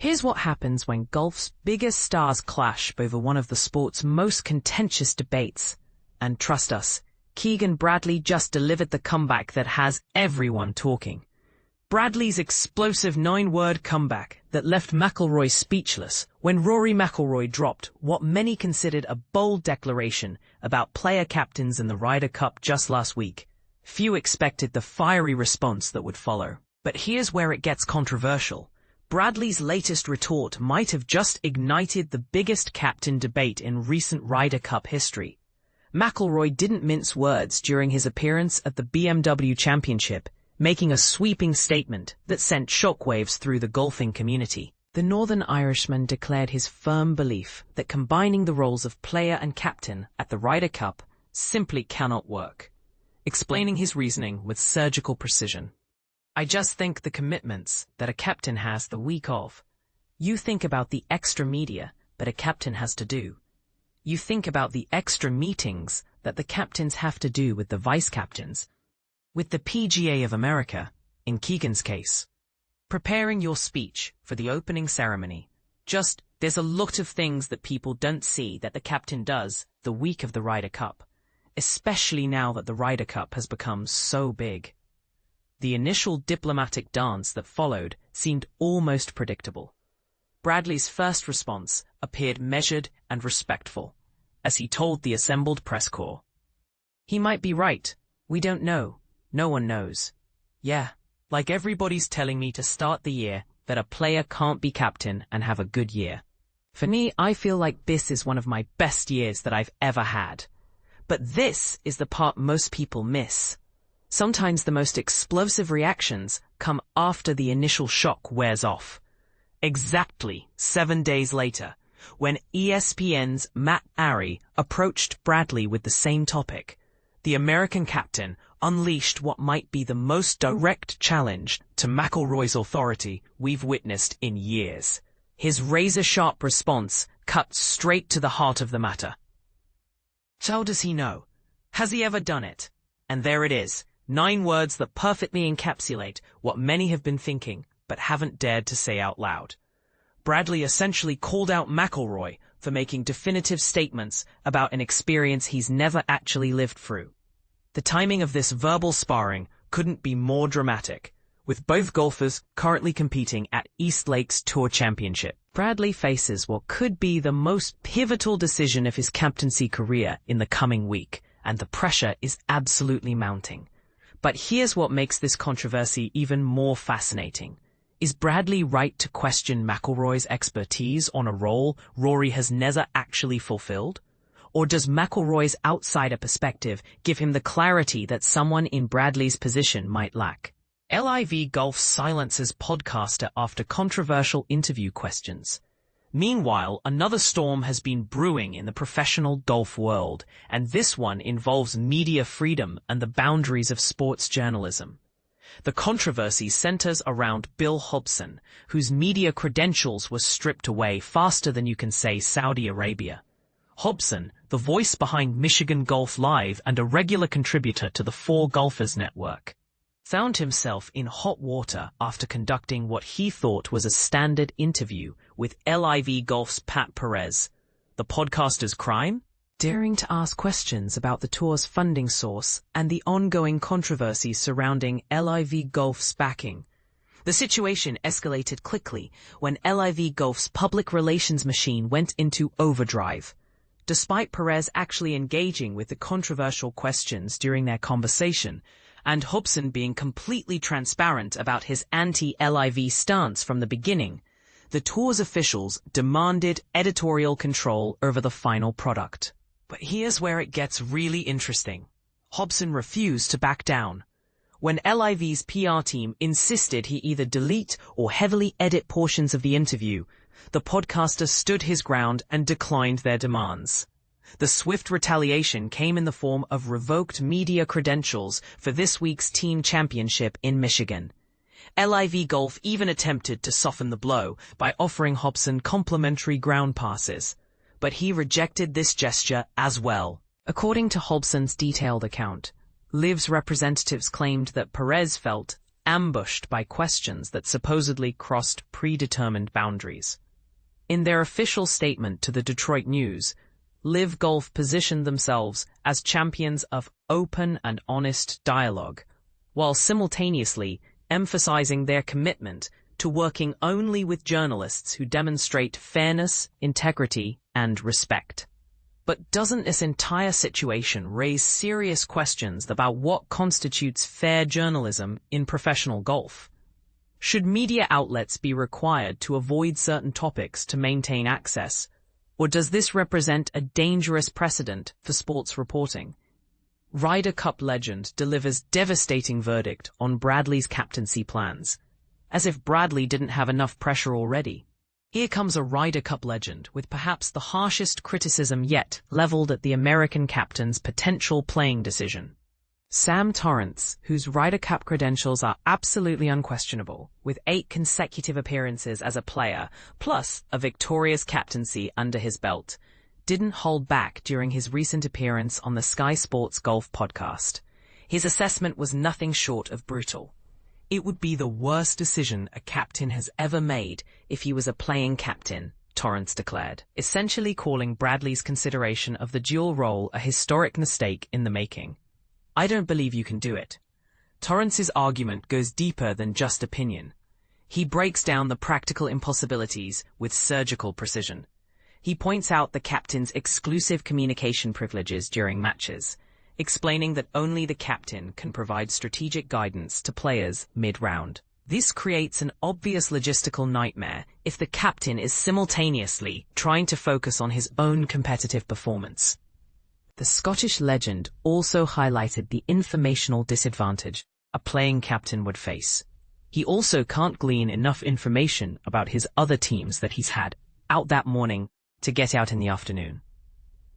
Here's what happens when golf's biggest stars clash over one of the sport's most contentious debates. And trust us, Keegan Bradley just delivered the comeback that has everyone talking. Bradley's explosive 9-word comeback that left McIlroy speechless when Rory McIlroy dropped what many considered a bold declaration about player captains in the Ryder Cup just last week. Few expected the fiery response that would follow. But here's where it gets controversial. Bradley's latest retort might have just ignited the biggest captain debate in recent Ryder Cup history. McIlroy didn't mince words during his appearance at the BMW Championship, making a sweeping statement that sent shockwaves through the golfing community. The Northern Irishman declared his firm belief that combining the roles of player and captain at the Ryder Cup simply cannot work, explaining his reasoning with surgical precision. "I just think the commitments that a captain has the week of. You think about the extra media that a captain has to do. You think about the extra meetings that the captains have to do with the vice-captains. With the PGA of America, in Keegan's case. Preparing your speech for the opening ceremony. There's a lot of things that people don't see that the captain does the week of the Ryder Cup, especially now that the Ryder Cup has become so big." The initial diplomatic dance that followed seemed almost predictable. Bradley's first response appeared measured and respectful, as he told the assembled press corps. "He might be right. We don't know. No one knows. Yeah, like everybody's telling me to start the year that a player can't be captain and have a good year. For me, I feel like this is one of my best years that I've ever had. But this is the part most people miss. Sometimes the most explosive reactions come after the initial shock wears off." Exactly 7 days later, when ESPN's Matt Arey approached Bradley with the same topic, the American captain unleashed what might be the most direct challenge to McIlroy's authority we've witnessed in years. His razor-sharp response cut straight to the heart of the matter. How does he know? Has he ever done it? And there it is, 9 words that perfectly encapsulate what many have been thinking but haven't dared to say out loud. Bradley essentially called out McIlroy for making definitive statements about an experience he's never actually lived through. The timing of this verbal sparring couldn't be more dramatic, with both golfers currently competing at East Lake's Tour Championship. Bradley faces what could be the most pivotal decision of his captaincy career in the coming week, and the pressure is absolutely mounting. But here's what makes this controversy even more fascinating. Is Bradley right to question McIlroy's expertise on a role Rory has never actually fulfilled? Or does McIlroy's outsider perspective give him the clarity that someone in Bradley's position might lack? LIV Golf silences podcaster after controversial interview questions. Meanwhile, another storm has been brewing in the professional golf world, and this one involves media freedom and the boundaries of sports journalism. The controversy centers around Bill Hobson, whose media credentials were stripped away faster than you can say Saudi Arabia. Hobson, the voice behind Michigan Golf Live and a regular contributor to the 4 Golfers Network, found himself in hot water after conducting what he thought was a standard interview with LIV Golf's Pat Perez. The podcaster's crime? Daring to ask questions about the tour's funding source and the ongoing controversy surrounding LIV Golf's backing. The situation escalated quickly when LIV Golf's public relations machine went into overdrive. Despite Perez actually engaging with the controversial questions during their conversation, and Hobson being completely transparent about his anti-LIV stance from the beginning, the tour's officials demanded editorial control over the final product. But here's where it gets really interesting. Hobson refused to back down. When LIV's PR team insisted he either delete or heavily edit portions of the interview, the podcaster stood his ground and declined their demands. The swift retaliation came in the form of revoked media credentials for this week's team championship in Michigan. LIV Golf even attempted to soften the blow by offering Hobson complimentary ground passes, but he rejected this gesture as well. According to Hobson's detailed account, LIV's representatives claimed that Perez felt ambushed by questions that supposedly crossed predetermined boundaries. In their official statement to the Detroit News, Live Golf positioned themselves as champions of open and honest dialogue, while simultaneously emphasizing their commitment to working only with journalists who demonstrate fairness, integrity, and respect. But doesn't this entire situation raise serious questions about what constitutes fair journalism in professional golf? Should media outlets be required to avoid certain topics to maintain access, or does this represent a dangerous precedent for sports reporting? Ryder Cup legend delivers devastating verdict on Bradley's captaincy plans, as if Bradley didn't have enough pressure already. Here comes a Ryder Cup legend with perhaps the harshest criticism yet leveled at the American captain's potential playing decision. Sam Torrance, whose Ryder Cup credentials are absolutely unquestionable, with 8 consecutive appearances as a player, plus a victorious captaincy under his belt, didn't hold back during his recent appearance on the Sky Sports Golf podcast. His assessment was nothing short of brutal. It would be the worst decision a captain has ever made if he was a playing captain, Torrance declared, essentially calling Bradley's consideration of the dual role a historic mistake in the making. I don't believe you can do it. Torrance's argument goes deeper than just opinion. He breaks down the practical impossibilities with surgical precision. He points out the captain's exclusive communication privileges during matches, explaining that only the captain can provide strategic guidance to players mid-round. This creates an obvious logistical nightmare if the captain is simultaneously trying to focus on his own competitive performance. The Scottish legend also highlighted the informational disadvantage a playing captain would face. He also can't glean enough information about his other teams that he's had out that morning to get out in the afternoon.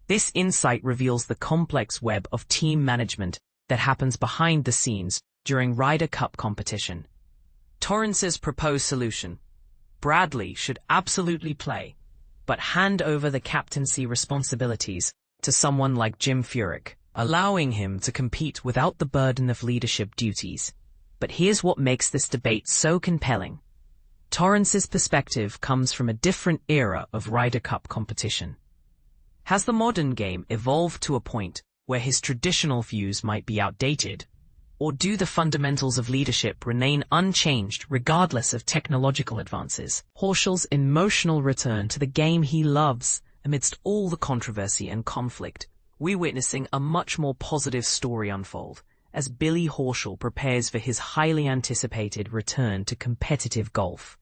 This insight reveals the complex web of team management that happens behind the scenes during Ryder Cup competition. Torrance's proposed solution: Bradley should absolutely play, but hand over the captaincy responsibilities to someone like Jim Furyk, allowing him to compete without the burden of leadership duties. But here's what makes this debate so compelling. Torrance's perspective comes from a different era of Ryder Cup competition. Has the modern game evolved to a point where his traditional views might be outdated? Or do the fundamentals of leadership remain unchanged regardless of technological advances? Horschel's emotional return to the game he loves. Amidst all the controversy and conflict, we're witnessing a much more positive story unfold as Billy Horschel prepares for his highly anticipated return to competitive golf.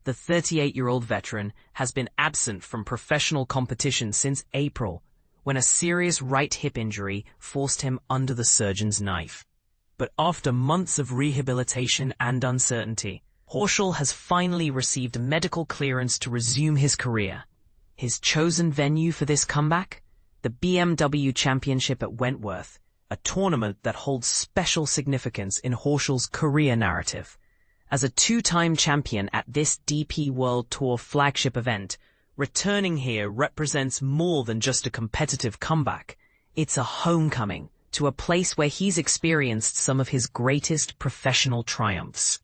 The 38-year-old veteran has been absent from professional competition since April, when a serious right hip injury forced him under the surgeon's knife. But after months of rehabilitation and uncertainty, Horschel has finally received medical clearance to resume his career. His chosen venue for this comeback? The BMW Championship at Wentworth, a tournament that holds special significance in Horschel's career narrative. As a 2-time champion at this DP World Tour flagship event, returning here represents more than just a competitive comeback. It's a homecoming to a place where he's experienced some of his greatest professional triumphs.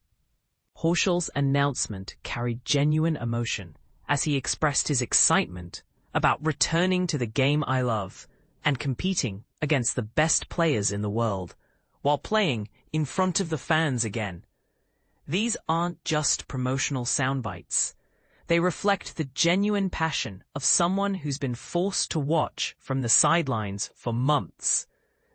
Horschel's announcement carried genuine emotion as he expressed his excitement about returning to the game I love and competing against the best players in the world, while playing in front of the fans again. These aren't just promotional soundbites. They reflect the genuine passion of someone who's been forced to watch from the sidelines for months.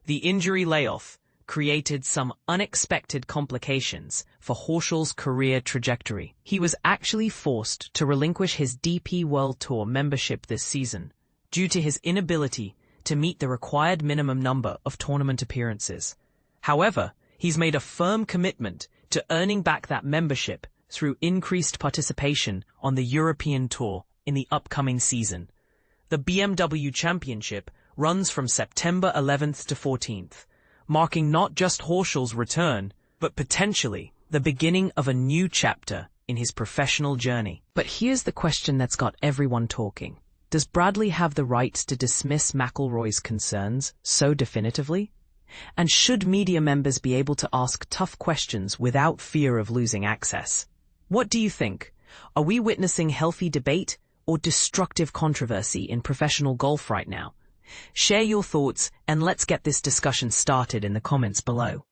The injury layoff created some unexpected complications for Horschel's career trajectory. He was actually forced to relinquish his DP World Tour membership this season due to his inability to meet the required minimum number of tournament appearances. However, he's made a firm commitment to earning back that membership through increased participation on the European Tour in the upcoming season. The BMW Championship runs from September 11th to 14th, marking not just Horschel's return, but potentially the beginning of a new chapter in his professional journey. But here's the question that's got everyone talking. Does Bradley have the right to dismiss McIlroy's concerns so definitively? And should media members be able to ask tough questions without fear of losing access? What do you think? Are we witnessing healthy debate or destructive controversy in professional golf right now? Share your thoughts and let's get this discussion started in the comments below.